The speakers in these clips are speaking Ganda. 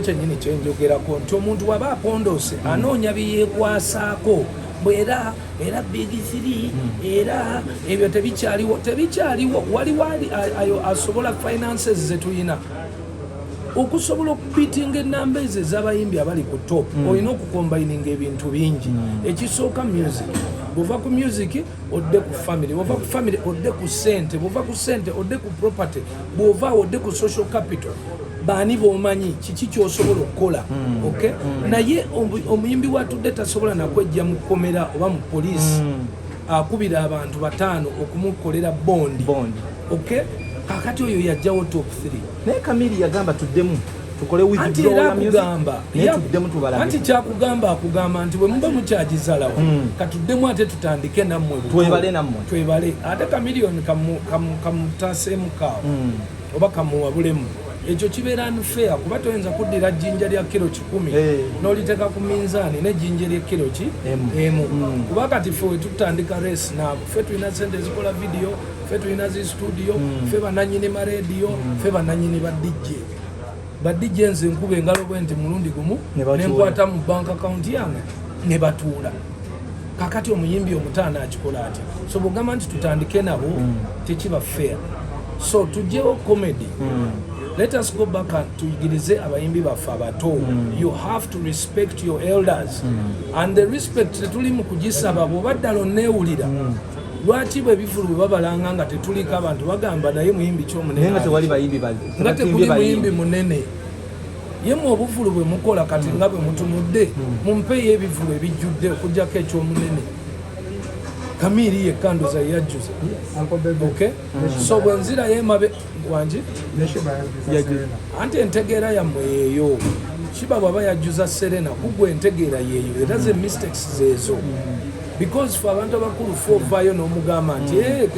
kyenyini kyenjogerako nti omuntu waba apondose anoonya byeyeekwasaako era big 3 era ebyo tebikyaliwo waliwo ayo asobola finances zetulina okusobola okubitinga enamba ezo ez'abayimbi abali ku top olina okukombayininga ebintu bingi ekisooka music bwova ku music odde ku family bwova ku family odde ku sente bwova ku sente odde ku property bwova odde ku social capital baani bomanyi kiki kyosobola okukola okay naye omuyimbi watudde tasobola nakwejja mu komera oba mu poliisi akubira abantu 5 okumukolera bondi okay kakati oyo yajjawo top 3 naye Kamili yagamba tuddemu tukole withdraw ya music naye tuddemu tubalabe anti kyakugamba akugamba nti bwe muba mukyagizalawo katuddemu ate tutandike nammwe twebale ate kamiliyoni kamutaseemu kaawo oba kamuwabulemu ekyo kibeera unfair kuba toyinza kuddira jjinja lya kilo 10 n'oliteeka ku minzaani n'ejjinja lya kilo emu kuba kati ffe wetutandika race naabo ffe tulina sente ezikola vidiyo ffe tulina zi studio ffe bananyini marediyo ffe bananyini badijje nze nkuba engalo bwe nti mulundi gumu nenkwata mu bank account yange ne batuula kakati omuyimbi omutaana akikola ati so bwogamba nti tutandike nabo tekiba fair so tujjewo comedy let us go back and tuyigirize abayimbi baffe abato you have to respect your elders and the respect tetuli mu kugisaba bw'oba ddala onneewulira lwaki bwe bivulu bwe babalanga nga tetuliko abantu bagamba naye muyimbi kyomunene nga tekuli muyimbi munene yemu obuvulu bwe mukola kati nga bwe mutunudde mumpeeyo ebivulu ebijjudde okugjako ekyomunene Kamili yekanduza yajjuza okay so bwenzira yemabe wanji anti entegeera yammwe yeeyo kiba bwaba yajjuza Serena kugwe entegeera yeeyo era ze mistakes zeezo because for abantu abakulu fovaayo n'omugamba nti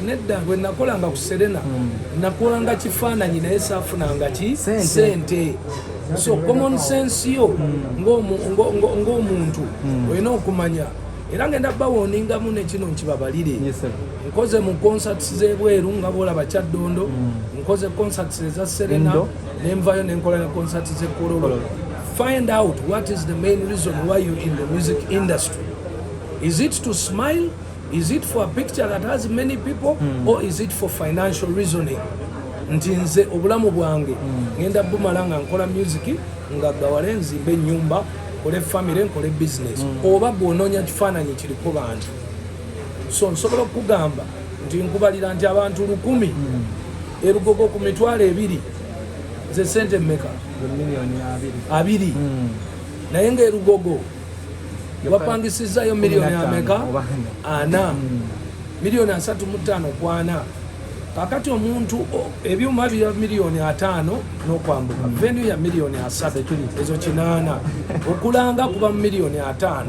nedda bwe nakolanga ku Serena nakolanga kifaananyi naye saafunanga ki sente so common sense yo ng'omuntu olina okumanya era ngenda bawoningamu nekino nkibabalire nkoze mu concerts z'ebweru nga boolaba Kyaddondo nkoze concerts eza Serena nenvayo nenkola ne concerts z'Ekololo find out what is the main reason why you're in the music industry. Is it to smile? Is it for a picture that has many people? Or is it for financial reasoning? Nti nze obulamu bwange ngenda bumala nga nkola music nga gawale nzimbe ennyumba nkole family nkole business oba bw'onoonya kifaananyi kiriko bantu so nsobola okugamba nti nkubalira nti abantu 1,000 erugogo ku mitwalo 2 ze sente mmeka abiri naye ng'erugogo wapangisizayo miliyoni ameka 4 miliyoni 3.5 kwana kakati omuntu ebyuma bya miliyoni 5 n'okwambuka venue ya miliyoni 3 ezo 8 okulanga kuba miliyoni 5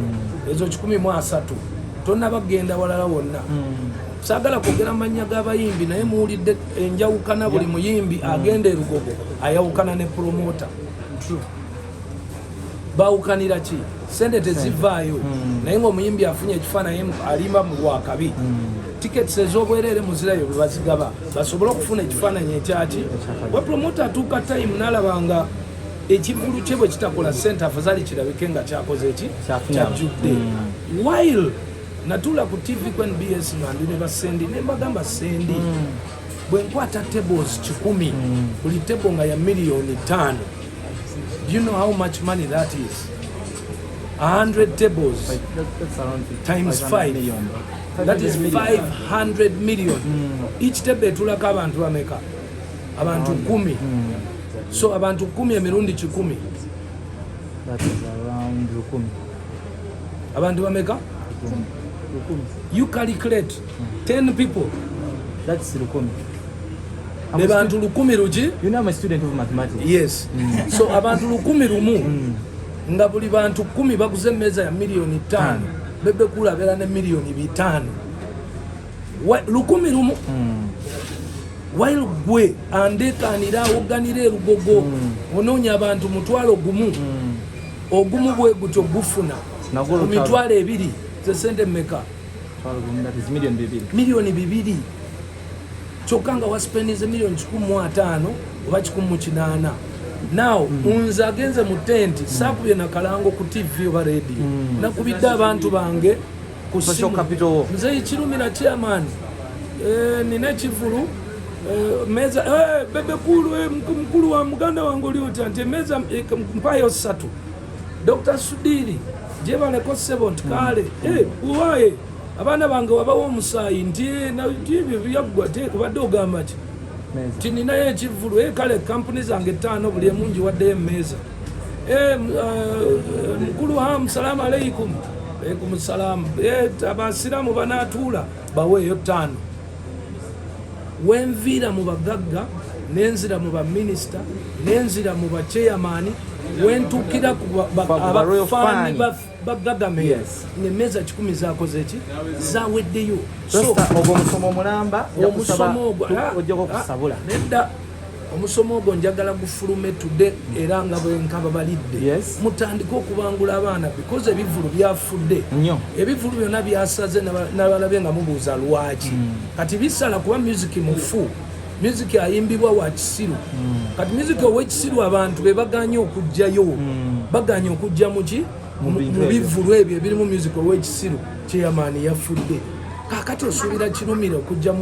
ezo 13 tonna bagenda walala wonna sagala kwogera amannya g'abayimbi naye muwulidde enjawukana buli muyimbi agenda erugogo ayawukana ne promota bawukanira ki sente tezivaayo naye ng'omuyimbi afunye ekifaananyi alimba mu lwakabi tickets ez'obwerere muzirayo bwe bazigaba basobole okufuna ekifaananyi ekyaki we promota atuuka time n'alabanga ekivulu kye bwe kitakola sente afazali kirabike nga kyakoze eki kyajjudde while natula ku TV ku NBS nandi ne basendi ne mbagamba sendi bwe nkwata tables 10 buli table nga ya miliyoni 5 do you know how much money that is 100 tables that's around times 5 million. That is 500 million each table etulako abantu bameka abantu 10 so abantu 10 emirundi 10 that is around 10 abantu bameka you calculate 10 people that's 10 ne bantu 10 rugi you know I'm a student of mathematics yes so abantu 10 rumu nga buli bantu 10 baguze meza ya miliyoni 5 bebe kulabera ne miliyoni 5 10 rumu while gwe andekanira oganira erugogo onoonya abantu mutwalo gumu ogumu bwe gutyo gufuna ku mitwalo 2 ze sente mmeka miliyoni 2 kyokka nga waspendize miliyoni 15 oba 18 now unza agenze mu tent sakubye na kalango ku TV oba radio nakubidde abantu bange ku social capital nze kirumira chairman nina kivulu meza bebe kulu mkulu wa muganda wangu liota nti meza mpayo 3 Dr. Sudiri jebale ko 7 kale uwaye abana bange wabawo omusayi nti na ibyo byagwa te kubadde ogamba ki tini naye kivulu kale company zange 5 buli emungi wadde emeza mkulu wa salamu alaykum alaikum salam abasiramu banatula baweyo 5 wenvira mu bagagga nenzira mu ba minister nenzira mu ba chairman wentukira ku abafani ba government nemeza 10 zakoze eki zaweddeyo so ogo musomo mulamba yakusaba ojjako kusabula nedda omusomo ogwo njagala gufulume tudde era nga bwenkaba balidde mutandika okubangula abaana because ebivulu byafudde ebivulu byonna byasaze n'abalabe nga mubuuza lwaki kati bisala kuba music mufu music ayimbibwa wa kisiru kati music ow'ekisiru abantu be baganye okujjayo baganye okujja muki mu bivulu ebyo ebirimu music ow'ekisiru chairman yafudde kakati osuubira kirumire okujja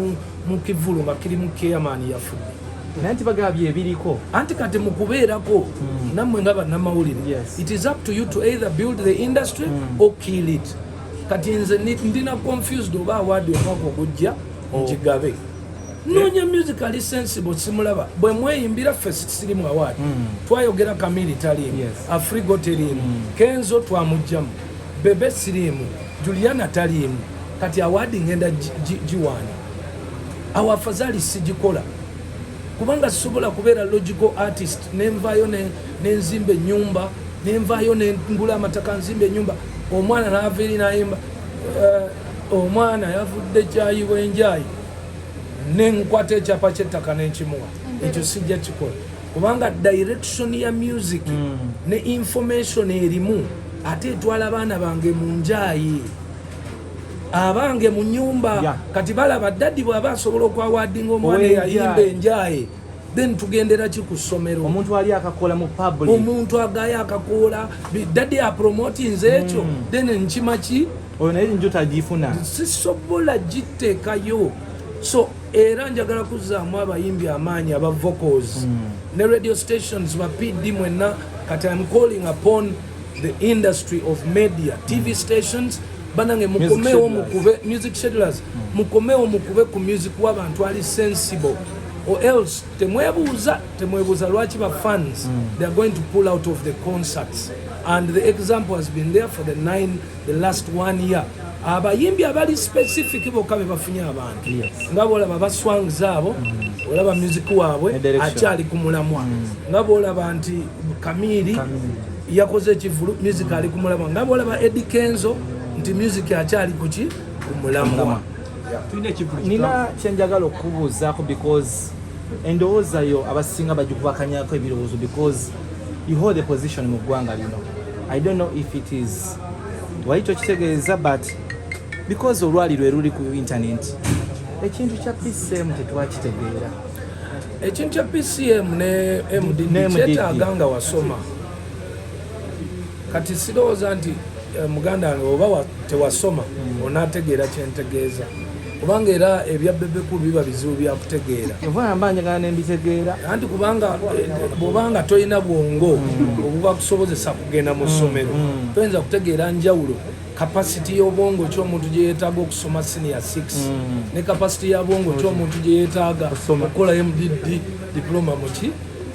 mu kivulu nga kirimu chairman yafudde nanti bagabye ebiriko anti kati mukubeerako nammwe nga bannamawulire it is up to you to either build the industry or kill it kati nze ndina confused oba awadi omwaka ogujja nkigabe noonya musically sensible simulaba bwe mweyimbira fesi sirimu awadi twayogera Kamili taliimu Afrigo teriimu Kenzo twamugjamu Bebe sirimu Juliana taliimu kati awadi ngenda jiwani awafazali sigikola kubanga sobola kubeera logical artist nenvayo nenzimba ennyumba nenvayo nengula amataka nzimba ennyumba omwana n'aviiri n'ayimba omwana yavudde kyayiwa enjayi nenkwata ekyapa ky'ettaka nenkimuwa ekyo sijja kikola kubanga direction ya music ne information erimu ate etwala abaana bange mu njayi abange mu nyumba kati balaba daddi bw'aba asobola okwawadinga omwana eyayimba enjaye then tugendera ki ku ssomero omuntu ali akakola mu public omuntu agaye akakola daddi apromotinze ekyo then nkima ki oyo naye njo tagifuna sisobola giteekayo so era njagala kuzzaamu abayimbi amaanyi aba vocals ne radio stations ba PD mwenna kati I'm calling upon the industry of media TV stations banange mukomewo mukube music schedulers mukomewo mukube ku music w'abantu ali sensible or else temwebuuza lwaki ba fans they are going to pull out of the concerts and the example has been there for the last 1 year abayimbi abali specific bokka be bafunye abantu nga boolaba baswang zaabo olaba music waabwe akyali ku mulamwa nga boolaba nti Kamili yakoze ekivulu music ali ku mulamwa nga boolaba Eddie Kenzo nti music akyali kuki kumulamwa nina kyenjagala okubuuzaako because endowooza yo abasinga bagikubakanyako ebirowoozo because you hold a position mu ggwanga lino I don't know if it is waito kitegeeza but because olwali lwe luli ku internet ekintu kya PCM tetwakitegeera ekintu kya PCM ne MDD kyetaaga wasoma kati sirowooza nti muganda wange oba tewasoma onaategeera kyentegeeza kubanga era ebya bebekulu biba bizibu byakutegeera mbanjagala nembitegeera anti kubanga bwobanga tolina bwongo obubakusobozesa kugenda mu ssomero toyinza kutegeera njawulo kapasiti y'obwongo ky'omuntu gye yeetaaga okusoma senior 6 ne kapasiti ya bwongo ky'omuntu gye yeetaaga okukola MDD diploma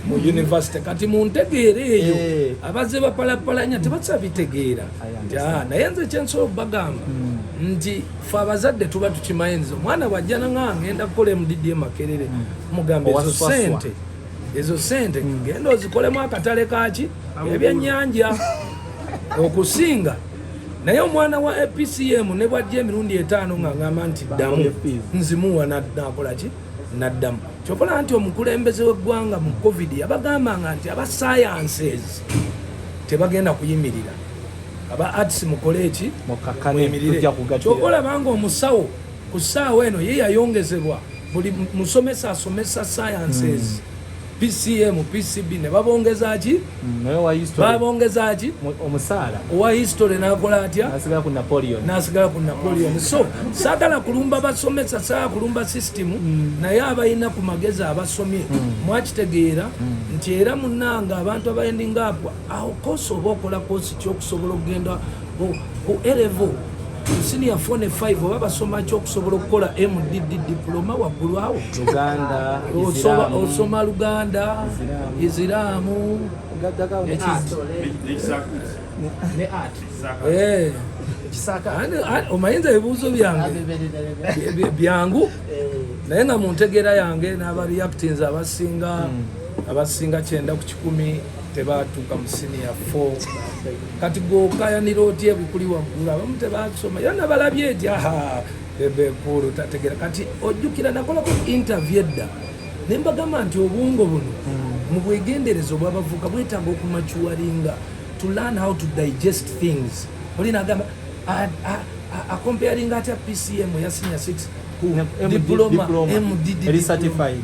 mu university kati muntegeera eyo abazze bapalapalanya tebasabitegeera naye nze kyensobola okubagamba nti fe abazadde tuba tukimanyi nze omwana bwajja nanga ngenda kukola MDD Makerere mugamba ezo sente genda ozikolemu akatale kaki ebyennyanja okusinga naye omwana wa PCM ne bwajja emirundi 5 nga ngamba nti ddamu nzimuwa nakola ki naddamu kyokola nti omukulembeze w'eggwanga mu COVID yabagambanga nti aba sciences tebagenda kuyimirira aba arts mukole eki muyimirire kyokola banga omusawo ku ssaawa eno ye yayongezebwa buli musomesa asomesa sciences PCM PCB ne babongeza ki babongeza ki omusala owa history nakola atya nasigala ku Napoleon so sagala kulumba basomesa saa kulumba system naye abayina ku magezi abasomye mwakitegeera nti era munnanga abantu abayendinga apwa aho kosi oba okola kosi kyokusobola okugenda ku A-level senior 4 ne 5 oba basoma kyokusobola okukola MDD diploma waggulu awo Luganda osoma Luganda Isiramu ne art omayinza ebibuuzo byangu naye nga mu ntegeera yange n'abareactins abasinga 9 ku 10 tebatuuka mu senior 4 kati gokayanira otya ebikuli waggulu abamu tebasoma era nabalabye eti bebekulu tategeera kati ojjukira nakolako interview edda ne mbagamba nti obwongo buno mu bwegendereza obwabavuka bwetaaga okumachuwaringa to learn how to digest things olina agamba comparing atya PCM ya senior 6 ku diploma MDD certified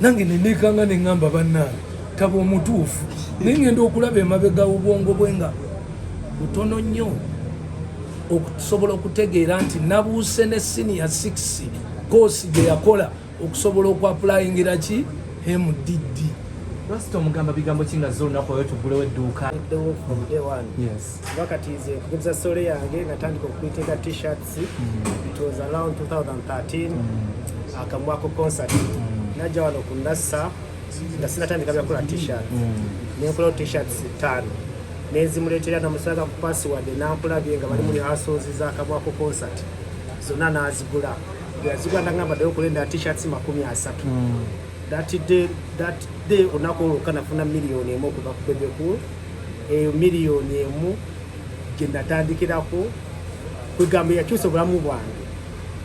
nange nenekanga nengamba bannange taba omutuufu naye ngenda okulaba emabega obwongo bwenga butono nnyo okusobola okutegeera nti nabuuse ne senior 6 koosi gye yakola okusobola okuapulayingira ki MDD lwasita omugamba bigambo kinga zolunaku oyo tugulewo edduuka wakati nze nkugeza sole yange natandika okuyitega t-shirts it was around 2013 akamwako concert najja wano ku Nassa nga sinatandika byakola t-shirt nenkola t-shirts 5 nezimuleetera namusalaga ku password nankulabye nga bali muri households zakamwako concert zonna nazigula yazigula nangamba ddeyo okulenda t-shirts 30 that day onako kanafuna million emu okuva ku Bebekulu million emu gye natandikirako kwegamba yakyusa obulamu bwange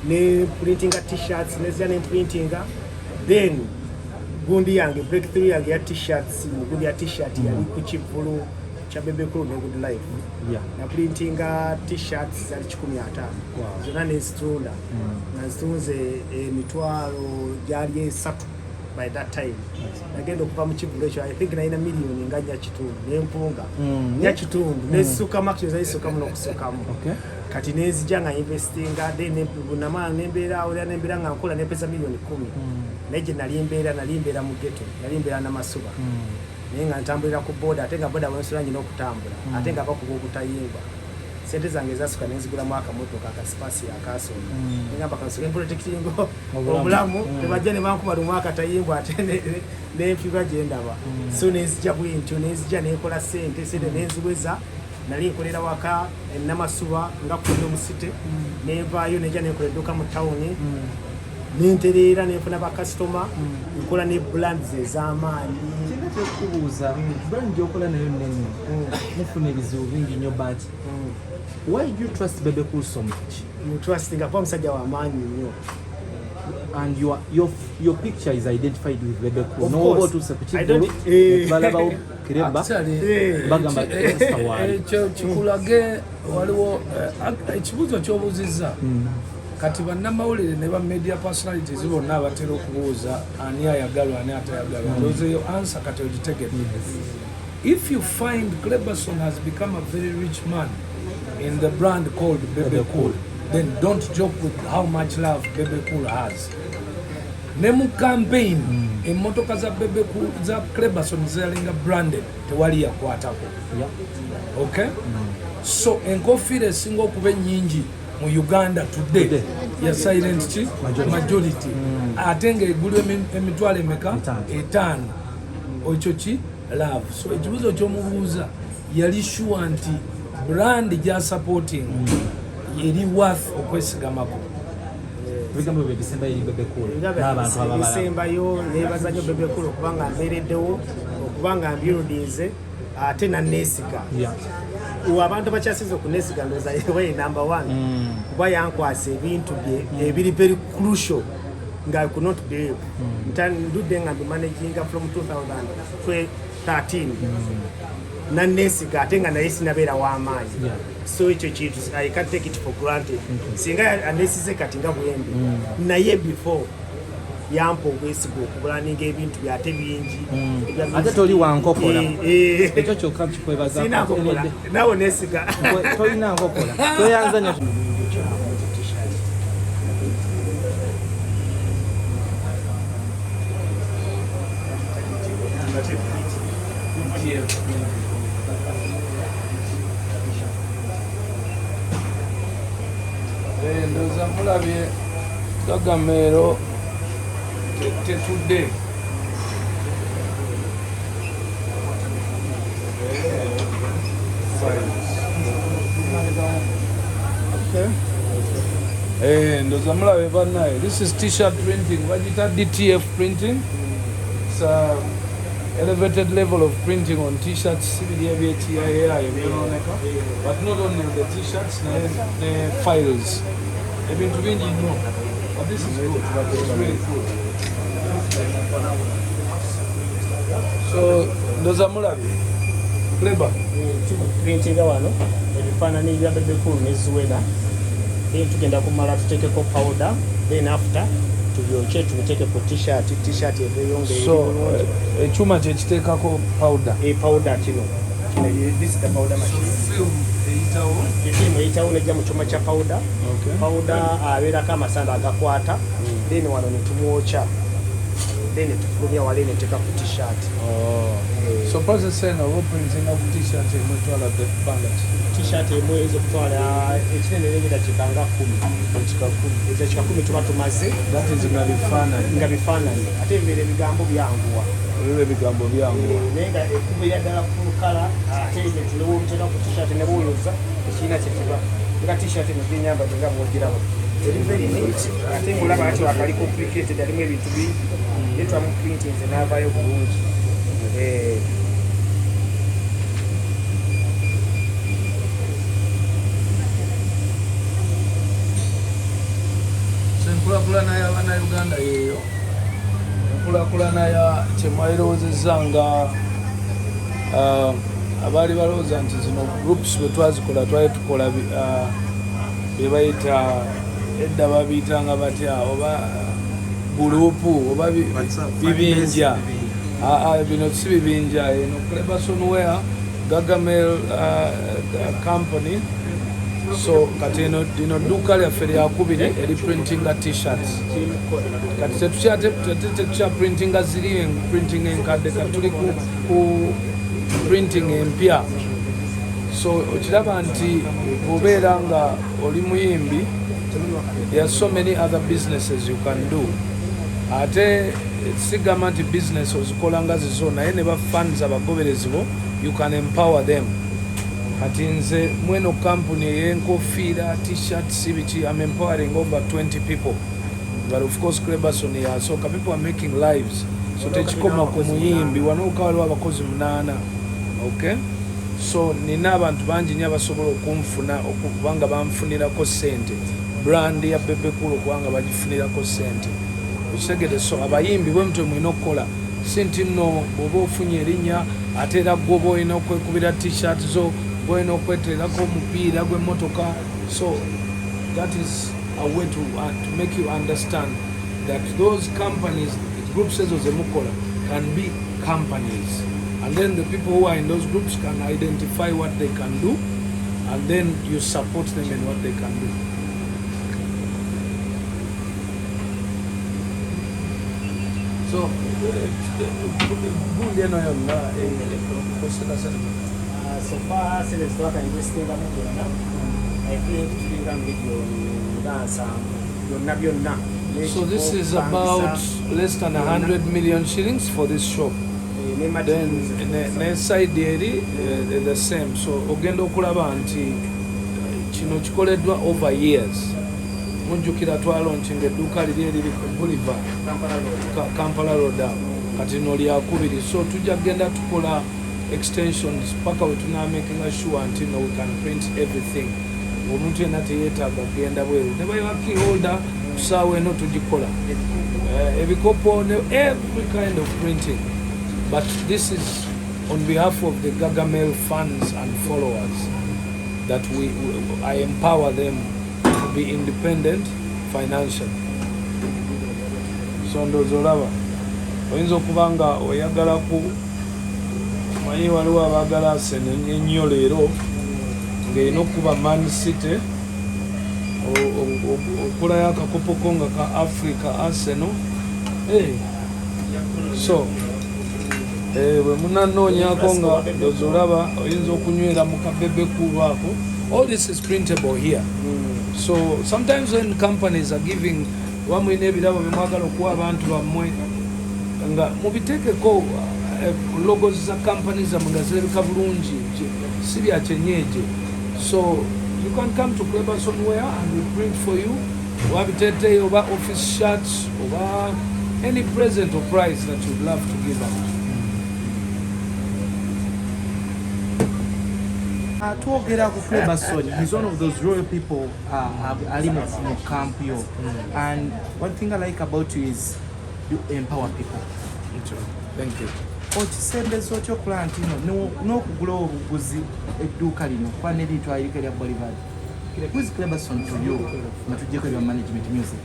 ne printinga t-shirts nezira ne printinga then gundi yange breakthrough yange ya t-shirts gundi ya t-shirt yali ku Kivulu kya Bebekulu ne Good Life na printinga t-shirts zali 15 zonna nezitunda nazitunze emitwalo gyali 3 by that time nagenda okuva mu Kivulu ekyo I think nalina million nga nya kitundu nempunga nya kitundu nezisuka makyo zayisuka muno okusukamu kati nezija nga investinga then bunama nembeera oya nembeera nga nkola nepesa million 10 neje nalimbeera mu ghetto nalimbeera na masuba naye nga ntambulira ku boda ate nga boda wensula nyina okutambula ate nga bakuba okutayimba sente zange zasuka nezigula mwaka motoka akasipasi akasonda ngamba kansoke protectingo obulamu tebajja ne bankuba lumwaka tayimbwa ate n'enfiba gye ndaba so nezija bwentyo nezija nekola sente neziweza nali nkolera waka enamasuba nga kundo musite nevaayo neja nekola edduka mu tawuni nintereera nefuna bakasitoma nkola ne brands ez'amaanyi kubuuza brand gyokola nayo nnene mufuna ebizibu bingi nnyo but why do you trust Bebekulu so much? You trust nga kwa musajja wa maanyi nnyo and your picture is identified with Bebekulu no oba otuse ku Kivulu balabawo kiremba bagamba ekyo kikulage waliwo ekibuuzo ky'obuuzizza kati bannamawulire ne ba media personalities bonna abatera okubuuza ani ayagalwa ani atayagalwa ndowooza eyo answer kati ogitegedde. If you find Cleberson has become a very rich man in the brand called Bebekulu, then don't joke with how much love Bebekulu has. Nemu campaign emotoka za Bebekulu za Cleberson zalinga branded tewali yakwatako. Okay? So enkofiira esinga okuba ennyingi mu Uganda today ya silent majority ate nga egulwa emitwalo emeka 5 ekyo ki love. So ekibuuzo ky'omubuuza yali sure nti brand gya supporting eri worth okwesigamako. Bigambo bisemba eri Bebekulu n'abantu abalala bisembayo nebaza nnyo Bebekulu okubanga mbeereddewo okubanga mbyolodize ate nanneesiga abantu bakyasiza okuneesiga ndowooza yewe number 1 kuba yankwasa ebintu bye ebiri very crucial nga I could not believe ndudde nga mbimanaginga from 2013 nanneesiga ate nga naye sinabeera w'amaanyi so ekyo kintu I can't take it for granted singa anneesize kati nga bwembi naye before yampa obwesiga okubulaninga ebintu byate bingi ate toli wankokola ekyo kyokka kikwebaza nawe nesiga tolina nkokola toyanzanya ndoza mulabye gagamero tetudde ndoza mulabye bannaye. This is t-shirt printing, bagita DTF printing. It's elevated level of printing on t-shirts, but not only the t-shirts, the files. Ebintu bingi nnyo, but this is good. It's really good. So ndoza mulabye Clever. Printinga wano ebifaananyi bya bebekulu ne zuwena, then tugenda kumala tuteekeko powder, then after tubyoche tubiteeke ku t-shirt ebeyonga so ekyuma kyekiteekako powder. Powder kino this is the powder machine. Film eyitawo nejja mu kyuma kya powder. Powder abeerako amasanda agakwata, then wano ne tumwokya, then tufulumya wale ne teeka ku t-shirt. So process eno oba printinga ku t-shirt emu etwala bbanga t-shirt emu eyinza okutwala ekinene n'engenda kikanga 10 ekyo kika 10 tuba tumaze. That is nga bifaananyi ate ebibeera ebigambo byanguwa naye nga ekubeera ddala fulukala ate netulewoteeka ku t-shirt ne bwoyoza ekirina kyekiba nga t-shirt eno gyenyambadde nga mwogiraba eri very neat ate mulaba ati wakali complicated alimu ebintu bingi naye twamu printinze n'avaayo bulungi. enkulaakulana y'abannayuganda yeeyo, enkulaakulana ya kyemwayirowoozezza nga abaali balowooza nti zino groups bwe twazikola twali tukola bye bayita edda babiyitanga batya oba gurupu oba bibinja. Bino si bibinja, eno Cleversonware Gagamel company. So kati lino dduuka lyaffe lyakubiri eri printinga t-shirts. Kati tetukya printinga ziri printing enkadde, kati tuli ku printing empya. So okiraba nti obeera nga oli muyimbi, there are so many other businesses you can do. Ate sigamba nti business ozikola nga zizo naye ne bafunds abagoberezi bo, you can empower them. Kati nze mweno company ey'enkofiira t-shirts biki, I'm empowering over 20 people, but of course Cleberson yasooka. People are making lives, so tekikoma ku muyimbi wano okka waliwo abakozi 8. Okay, so nina abantu bangi nnyo abasobola okunfuna okubanga banfunirako ssente, brand ya bebekulu kubanga bagifunirako ssente. Okitegedde, so abayimbi bwe mutwe mwina okukola si nti nno bw'oba ofunye erinnya ate era gwe oba olina okwekubira t-shirt zo, olina okweteerako omupiira gw'emmotoka. So that is a way to make you understand that those companies, groups ezo zemukola can be companies, and then the people who are in those groups can identify what they can do, and then you support them in what they can do. So gundi eno yonna ekosera so far since twaka investinga mu byonna I think tulinga million dansa byonna. So this is about less than 100 million shillings for this shop. Then ne side eri the same. So ogenda okulaba nti kino kikoleddwa over years. Munjukira twalaunchinga edduuka liri eriri ku Boulevard Kampala Road kati no lyakubiri. So tujja kugenda tukola extensions paka we tunamakinga sure nti no we can print everything. Omuntu yenna teyeetaaga kugenda bweru. Ne bayiwa key holder tusaawa eno tugikola. Ebikopo, every kind of printing. But this is on behalf of the Gagamel fans and followers that I empower them to be independent financially. so ndowooza olaba oyinza okuba nga oyagala ku manyi waliwo abaagala Arsenal ennyo leero ng'erina okuba Man City okulayo akakopoko nga ka Africa Arsenal so bwe munanoonyako nga ndowooza olaba oyinza okunywera mu kabebe kubaako. All this is printable here. So sometimes when companies are giving wamwe n'ebirabo bimwagala okuwa abantu bammwe nga mubiteekeko logos za companies zammwe nga zirabika bulungi si bya kyenyeje. So you can come to Cleberson Wear and we print for you oba biteeteeyi oba office shirts oba any present or price that you'd love to give out. Twogera ku Cleberson, he's one of those royal people ali mu camp yo. And one thing I like about you is you empower people. Thank you. Okisembezo ky'okola nti n'okugula obuguzi edduuka lino kuba n'ebintu ayirika lya Bolivar. Who is Cleberson to you nga tujjeko ebya management music?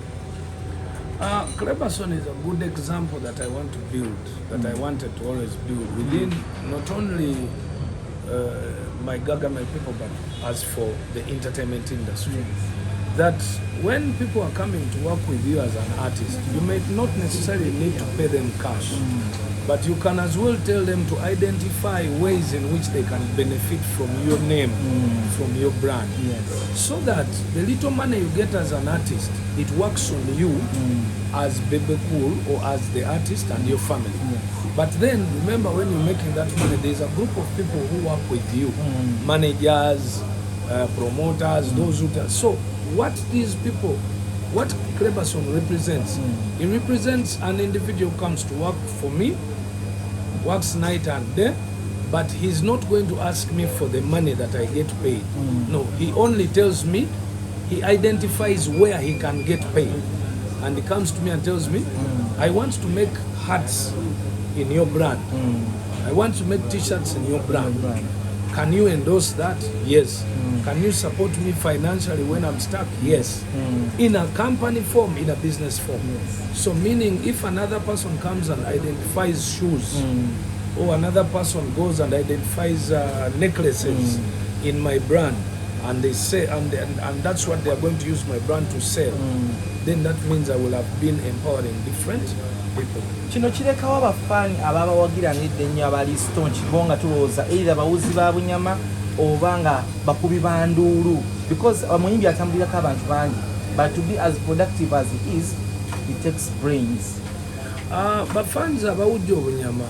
Cleberson is a good example that I want to build, that I wanted to always build within not only my government people, but as for the entertainment industry. That when people are coming to work with you as an artist, you may not necessarily need to pay them cash, but you can as well tell them to identify ways in which they can benefit from your name, from your brand. So that the little money you get as an artist, it works on you as Bebe Cool or as the artist and your family. But then remember, when you're making that money, there's a group of people who work with you, managers, promoters, those who do. So what these people, what Cleberson represents, it represents an individual who comes to work for me, works night and day, but he's not going to ask me for the money that I get paid. No, he only tells me, he identifies where he can get paid. And he comes to me and tells me, I want to make hats in your brand. I want to make t-shirts in your brand. Can you endorse that? Yes. Can you support me financially when I'm stuck? Yes. In a company form, in a business form. So meaning if another person comes and identifies shoes, or another person goes and identifies necklaces in my brand, and they say, and that's what they are going to use my brand to sell, then that means I will have been empowering different people. Kino kirekawo abafaani ababa wagiranidde ennyo abali stonchi bo nga tulowooza either bawuzi ba bunyama oba nga bakubi ba nduulu, because omuyimbi atambulirako abantu bangi, but to be as productive as he is, it takes brains. Bafanzi abawujja obunyama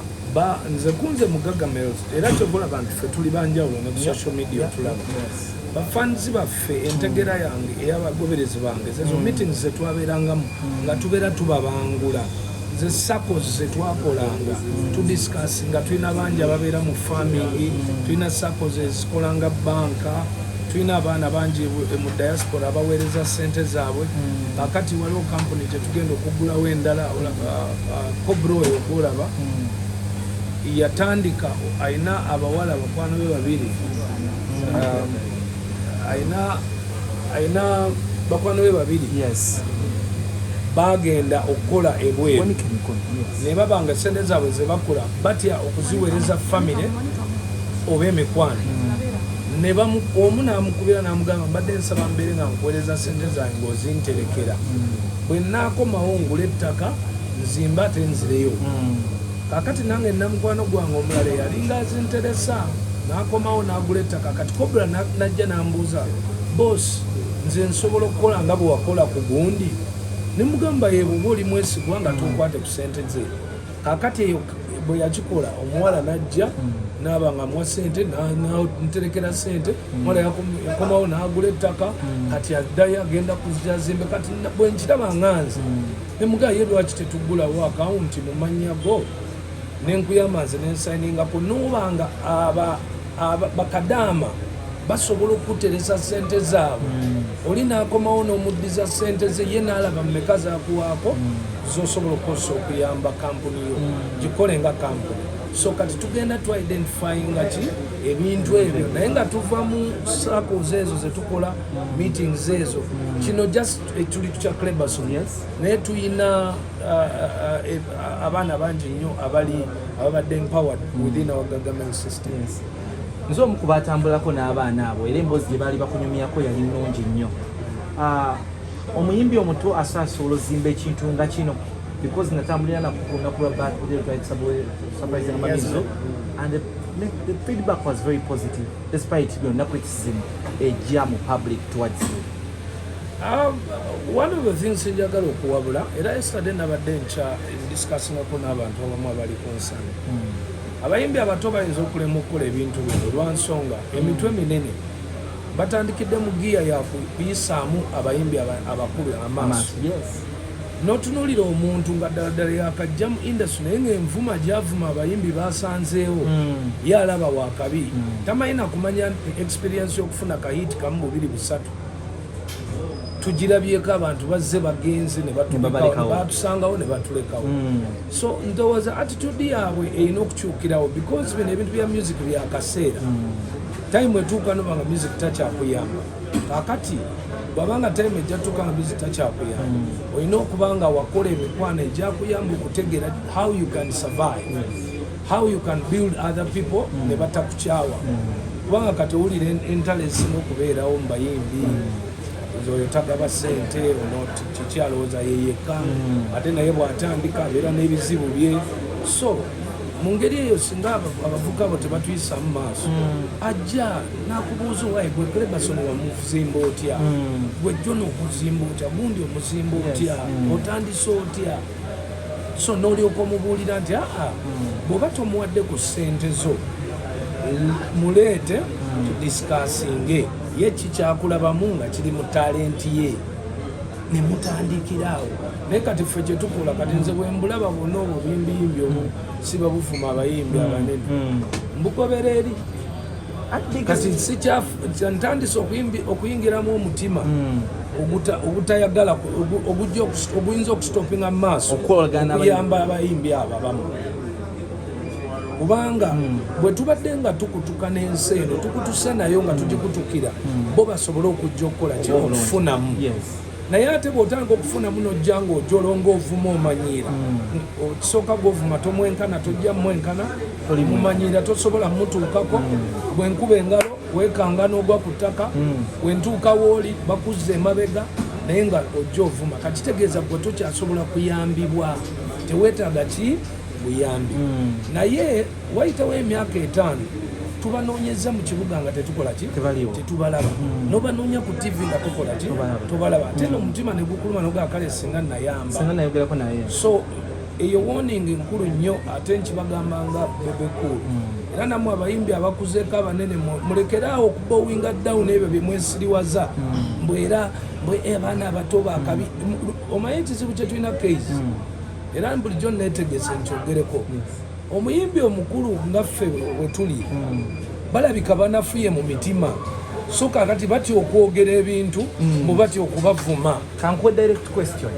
nze kunze mugagamelo era kyobola abantu ffe tuli banjawulo ne ku social media tulaba bafanzi baffe entegera yange ey'abagoberezi bange zezo meetings zetwabeerangamu nga tubeera tubabangula, ze circles zetwakolanga tudiscuss nga tulina bangi ababeera mu farming, tulina circles ezikolanga banka, tulina abaana bangi mu diaspora abaweereza ssente zaabwe. Kakati waliwo kampuni tetugenda okugulawo endala, Cobra oyo gwolaba yatandika ayina abawala bakwano be babiri, ayina bakwano be babiri bagenda okukola ebweru ne babanga sente zaabwe ze bakola batya okuziweereza famire oba emikwano. Omu n'amukubira n'amugamba mbadde nsaba mbeere nga nkuweereza sente zange ng'ozinterekera, bwe nnaakomawo ngula ettaka nzimba ate nzireyo. Kakati nange namukwano gwange omulala yalinga azinteresa n'akomawo n'agula ettaka. Kati Cobra najja n'ambuuza, boss, nze nsobola okukola nga bwe wakola ku gundi? Ne mugamba ye bw'oba oli mwesigwa nga tokwate ku ssente ze. Kakati eyo bwe yakikola omuwala najja n'aba nga amuwa ssente n'anterekera ssente, omuwala yakomawo n'agula ettaka. Kati addayo agenda kuzimbe. Kati bwe nkiraba nganze ne mugamba ye lwaki tetuggulawo akawunti mu mannya go, nenkuyamba nze nensayiningako n'obanga bakadaama basobola okuteresa ssente zaabwe, oli n'akomawo n'omuddiza ssente ze, ye n'alaba mmeka zakuwaako zosobola okukozesa okuyamba kampuni yo gikole nga kampuni. So kati tugenda tu identifyinga ki ebintu ebyo naye nga tuva mu circles ezo zetukola meetings ezo kino just tuli tukya Cleberson naye tuyina abaana bangi nnyo ababadde empowered within our government systems. Nze omu ku batambulako n'abaana abo era emboozi gye baali bakunyumyako yali nnungi nnyo. Omuyimbi omuto asobola ozimba ekintu nga kino because natambulira nakunaku lwa birthday surprise amamizo and the feedback was very positive despite byonna criticism ejja mu public towards you. One of the things njagala okuwabula era yesterday nabadde nkya discussingako n'abantu abamu abali concern. Abayimbi abato bayinza okulema okukola ebintu bino olwansonga emitwe minene batandikidde mu giya yakuyisaamu abayimbi abakulu amaaso n'otunuulira omuntu nga ddala yakajja mu industry naye ng'envuma gyavuma abayimbi basanzeewo ye alaba wakabi tamanyi na kumanya experience y'okufuna kahiti kamu 2-3 tugirabyeko abantu bazze bagenze ne batusangawo ne batulekawo. So ndowooza attitude yaabwe erina okukyukirawo because bino ebintu bya music byakaseera time etuuka noba nga music takyakuyamba kakati bwabanga time ejjatuuka nga music takyakuyamba olina okuba nga wakola emikwano egyakuyamba okutegeera how you can survive, how you can build other people ne batakukyawa kubanga kati owulira interest n'okubeerawo mu bayimbi oyo tagaba ssente ono kikyalowooza yeyekka ate naye bw'atandika abeera n'ebizibu bye. So mu ngeri eyo singa abavuka abo tebatuyisa mu maaso ajja n'akubuuza owaye gwe Cleberson wamuzimba otya gwe John okuzimba otya gundi omuzimba otya otandise otya. So n'olyoka omubuulira nti bw'oba tomuwadde ku ssente zo muleete tudisikasinge ye kikyakulabamu nga kiri mu talenti ye ne mutandikiraawo. Naye kati ffe kye tukola kati nze bwe mbulaba bwonna obwo bimbiyimbi obwo siba bufuma abayimbi abanene mbugobera eri kati ntandise okuyingiramu omutima ogutayagala oguyinza okusitopinga mu maaso okuyamba abayimbi abo abamu kubanga bwe tubadde nga tukutuka n'ensi eno tukutuse nayo nga tugikutukira bo basobole okujja okukola kino okufunamu. Naye ate bw'otandika okufunamu n'ojja ng'ojolonga ovuma omanyiira okisooka gw'ovuma tomwenkana tojja mwenkana mumanyiira tosobola mutuukako bwe nkuba engalo weekanga n'ogwa ku ttaka bwe ntuuka w'oli bakuzza emabega naye nga ojja ovuma kakitegeeza gwe tokyasobola kuyambibwa teweetaaga ki buyambi. Naye wayitawo emyaka 5 tubanoonyeza mu kibuga nga tetukola ki tetubalaba nobanoonya ku TV nga tukola ki tobalaba ate n'omutima ne gukuluma nogakale singa nayamba. So eyo warning nkulu nnyo ate nkibagamba nga bebekulu era namwe abayimbi abakuzeeko abanene mulekeraawo okubowinga down ebyo byemwesiriwaza mbwera abaana abato bakabi omanyi ekizibu kye tulina case era bulijjo neetegese nkyogereko omuyimbi omukulu ngaffe bwe tuli balabika banafuye mu mitima so kakati batya okwogera ebintu mu batya okubavuma. Kankuwa direct question